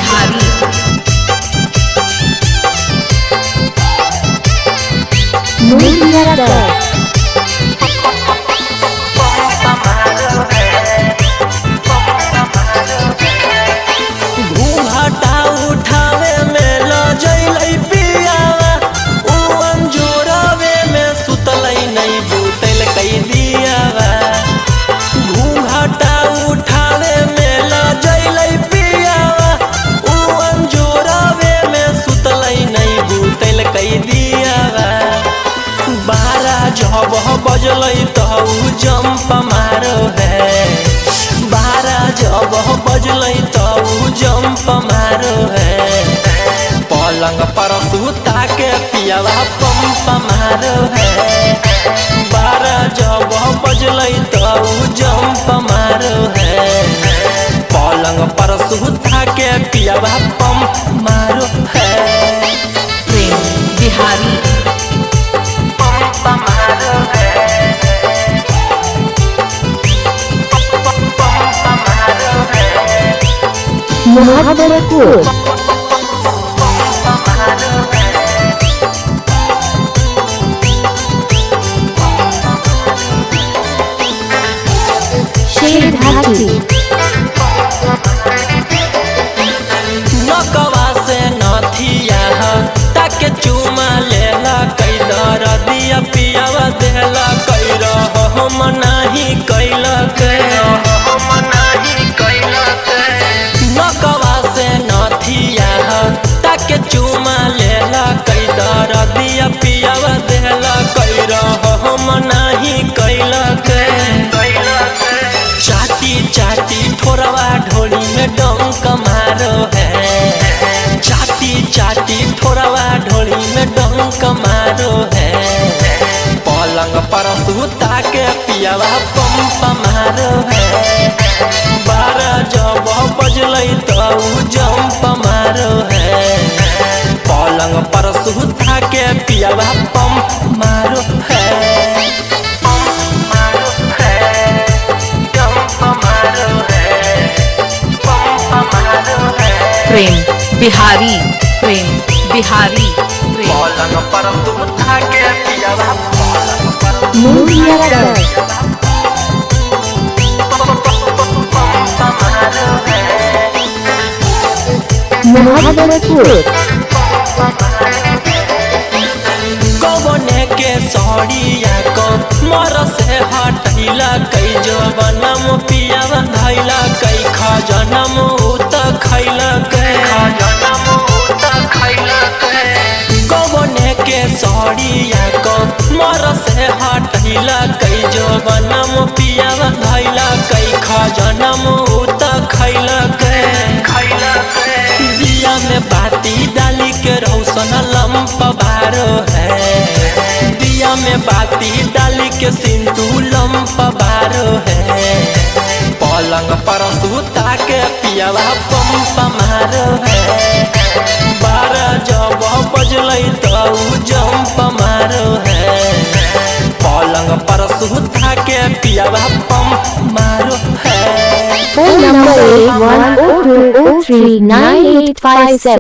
बिहारी। घूंघटा उठावे में ल जइलै पियावा, उ अंजोरवे में सुतलै नहीं बुतल कई दियावा। घूंघटा उठावे में ल जइलै पियावा, उ अंजोरवे में सुतलै नहीं बुतल कई दियावा। 12 जब बजलै त उ जंप मारो है, 12 जब बजलै त उ जंप मारो है। पलंग पर सुता के पियावा पंप मारो है, 12 जब बजलै त उ जंप मारो है। पलंग पर सुता के पियावा पंप मारो है। प्रेम बिहारी। पंप मारो है, पंप मारो है। मुहम्मदपुर शेरघाटी नकवा से नथिया ताके चुमा लेला कई दर दिया पियावा देला कई हम नाही कैला के। नकवा से नथिया ताके चुमा लेला कई दर दिया पियावा देला कई हम नाही कैला के। चाटी चाटी ठोरवा ढोली में डंक मारो है, चाटी चाटी ठोरवा ढोली में डंक मारो है। पलंग पर सुता के पियावा पंप मारो है, 12 जब बजलै त उ जंप मारो है। पलंग पर सुता के पियावा पंप मारो है। प्रेम बिहारी। प्रेम बिहारी। पलंग पर सुता के पियावा मुहम्मदपुर कवने के सड़िया को मर से हटैला कई जवनम पियावा धैला कई खजनम उत खैला के। कवने के सड़िया को मर से हटैला कई जवनम पियावा धैला कई खजनम उत खैला के। दिया में बाती डाली के रौशन लंप बारो है, दिया में बाती डाली के सिंधु लंप बारो है। पलंग पर सुता के पियावा पंप मारो है, 12 जब बजलै त उ जंप मारो है। पलंग पर सुता के पियावा पंप मारो है। Phone number 8102039857